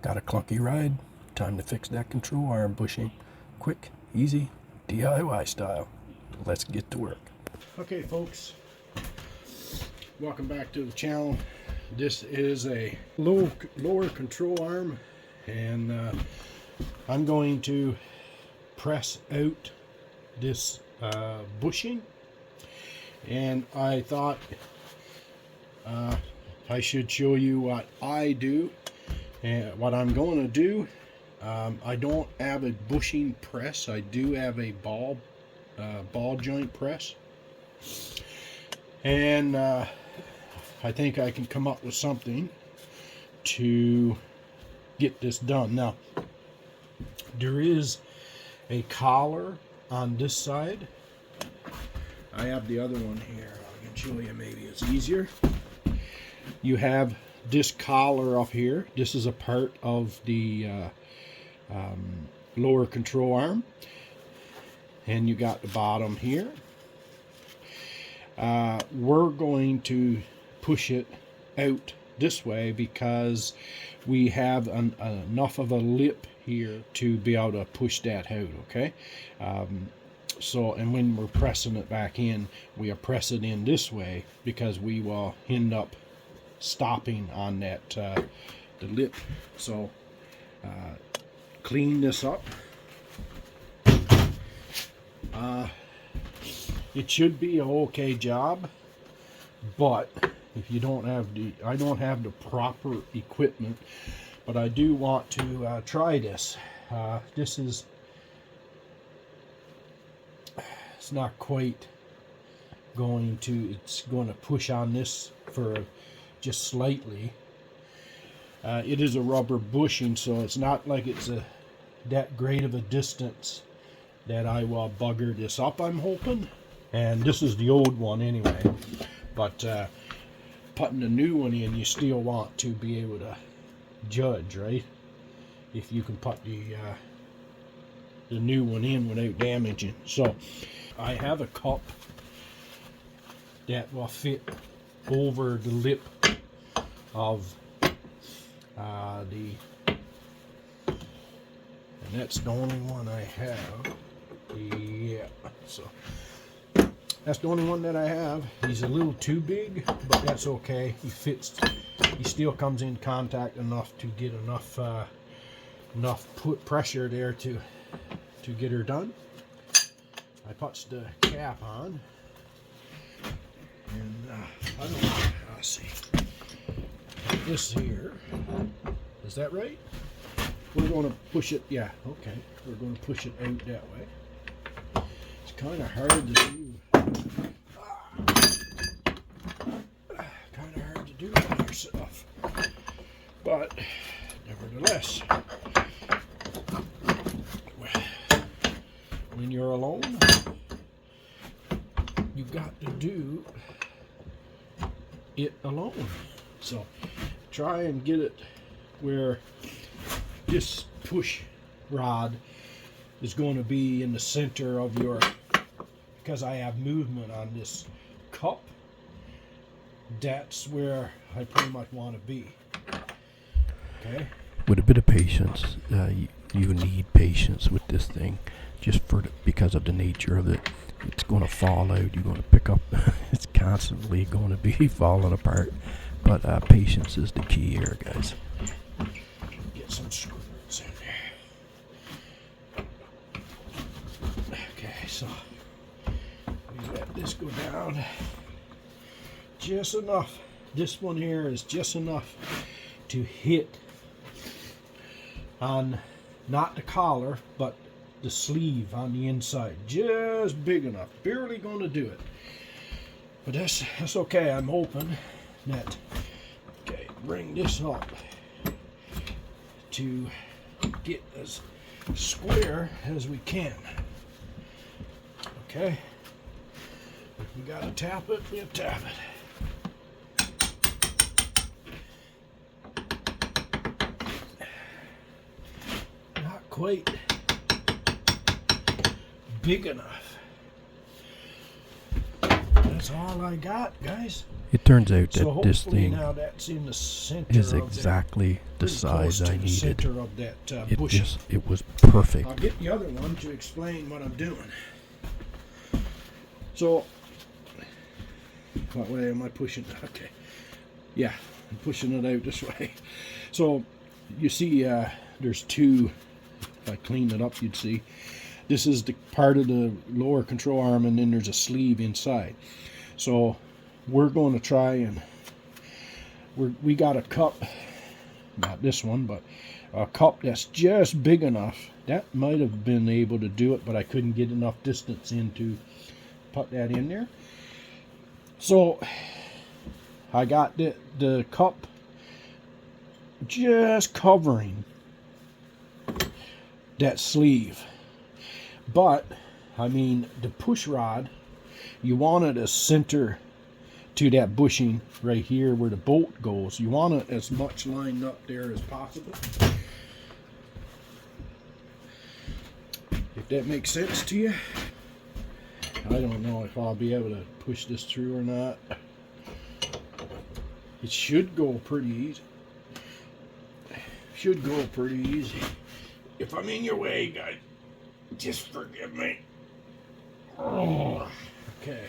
Got a clunky ride? Time to fix that control arm bushing. Quick, easy, DIY style. Let's get to work. Okay folks, welcome back to the channel. This is a lower control arm, and I'm going to press out this bushing, and I thought I should show you what I do and what I'm going to do. I don't have a bushing press. I do have a ball joint press, and I think I can come up with something to get this done. Now, there is a collar on this side. I have the other one here. I can show you, maybe it's easier. You have this collar up here. This is a part of the lower control arm, and you got the bottom here. We're going to push it out this way because we have enough of a lip here to be able to push that out, okay? So, and when we're pressing it back in, we are pressing in this way because we will end up stopping on that the lip. So clean this up. It should be an okay job, but if you don't have I don't have the proper equipment, but I do want to try this. This is, it's not quite going to, it's going to push on this for just slightly. It is a rubber bushing, so it's not like it's that great of a distance that I will bugger this up, I'm hoping. And this is the old one anyway, but putting the new one in, you still want to be able to judge, right? If you can put the new one in without damaging. So I have a cup that will fit over the lip of and that's the only one I have. Yeah, so that's the only one that I have. He's a little too big, but that's okay. He fits. He still comes in contact enough to get enough put pressure there to get her done. I puts the cap on, and I don't know. Let's see. This here, is that right? We're going to push it. Yeah, okay. We're going to push it out that way. It's kind of hard to do. Kind of hard to do by yourself, but nevertheless, when you're alone, you got to do it alone. So try and get it where this push rod is going to be in the center of your, because I have movement on this cup, that's where I pretty much want to be. Okay. With a bit of patience, you need patience with this thing, just because of the nature of it. It's going to fall out. You're going to pick up. It's constantly going to be falling apart. But patience is the key here, guys. Get some screws in there. Okay, so we let this go down just enough. This one here is just enough to hit on not the collar, but the sleeve on the inside. Just big enough. Barely going to do it. But that's okay. I'm hoping that, okay, bring this up to get as square as we can. Okay. If we gotta tap it, we'll tap it. Not quite big enough. That's all I got, guys. It turns out So that this hopefully thing now that's in the center is of exactly the pretty close size to I the needed. center of that It bushing. just, it was perfect. I'll get the other one to explain what I'm doing. So, what way am I pushing? Okay, yeah, I'm pushing it out this way. So, you see, there's two. If I clean it up, you'd see. This is the part of the lower control arm, and then there's a sleeve inside. So, we're going to try and we got a cup, not this one, but a cup that's just big enough. That might have been able to do it, but I couldn't get enough distance in to put that in there. So I got the cup just covering that sleeve. But, I mean, the push rod, you want it as center to that bushing right here where the bolt goes. You want it as much lined up there as possible. If that makes sense to you. I don't know if I'll be able to push this through or not. It should go pretty easy. Should go pretty easy. If I'm in your way, guys, just forgive me. Oh, okay.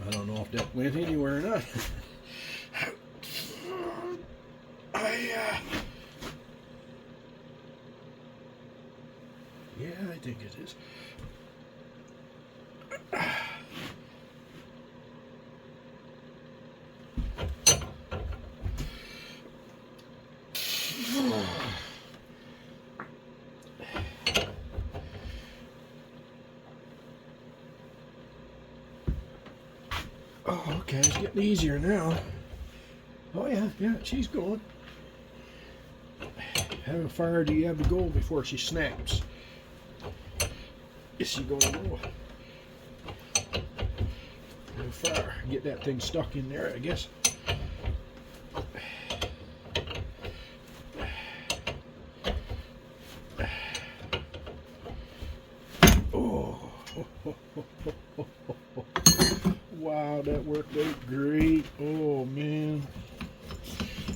I don't know if that went anywhere or not. Yeah, I think it is. Oh, okay, it's getting easier now. Oh yeah, she's going. How far do you have to go before she snaps? Is she going low? How far? Get that thing stuck in there, I guess. Oh, wow, that worked out great. Oh man,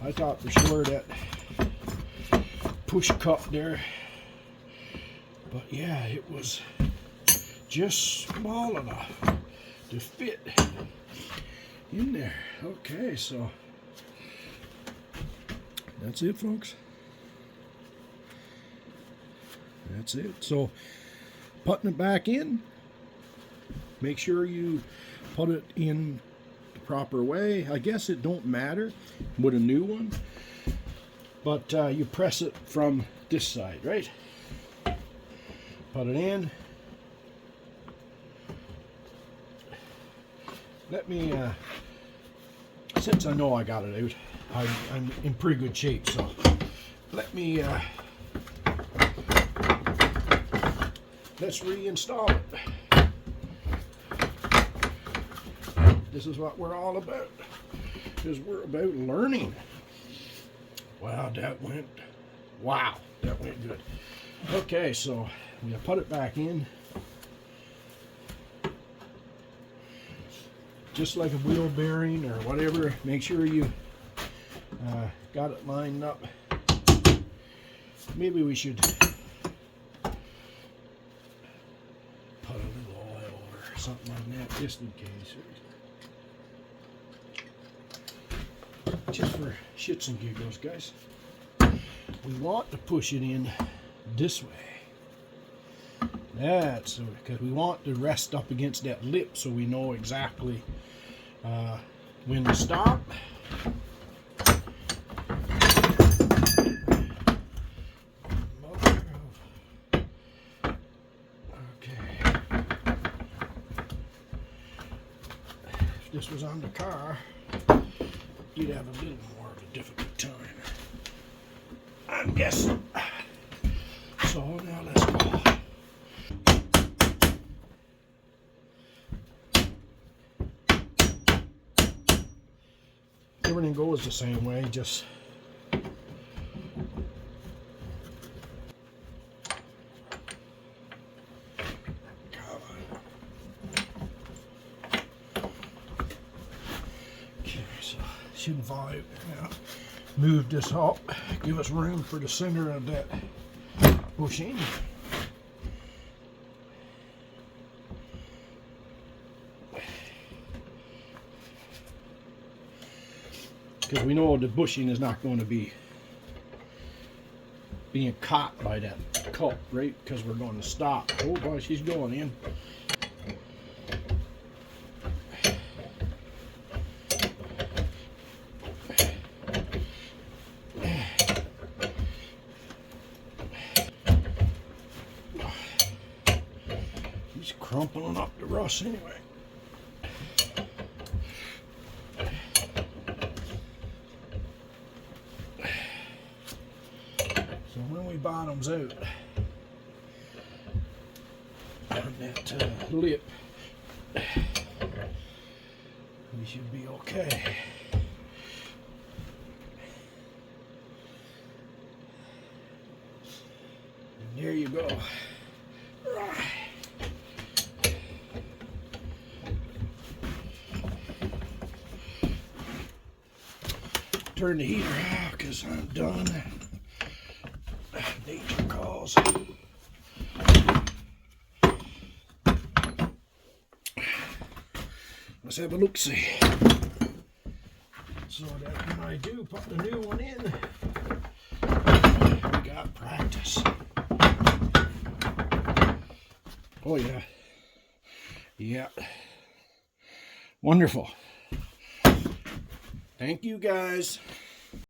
I thought for sure that push cup there, but yeah, it was just small enough to fit in there. Okay, so that's it, folks. That's it. So putting it back in, make sure you put it in the proper way. I guess it don't matter with a new one, but you press it from this side, right? Put it in. Let me, since I know I got it out, I'm in pretty good shape, so let me, let's reinstall it. This is what we're all about, because we're about learning. Wow, that went good. Okay, so I'm gonna put it back in. Just like a wheel bearing or whatever, make sure you got it lined up. Maybe we should put a little oil or something on that just in case. Just for shits and giggles, guys. We want to push it in this way. That's because we want to rest up against that lip so we know exactly when to stop. Okay. If this was on the car, you'd have a little more of a difficult time, I'm guessing. So now let's go. Everything goes the same way, just shouldn't fall out. Now, move this up, give us room for the center of that bushing. Because we know the bushing is not going to be being caught by that cup, right? Because we're going to stop. Oh boy, she's going in. He's crumpling up the rust anyway. So when we bottoms out on that lip, we should be okay. And there you go. Turn the heater off because I'm done. Nature calls. Let's have a look-see. So that when I do put the new one in, we got practice. Oh yeah. Yeah. Wonderful. Thank you guys.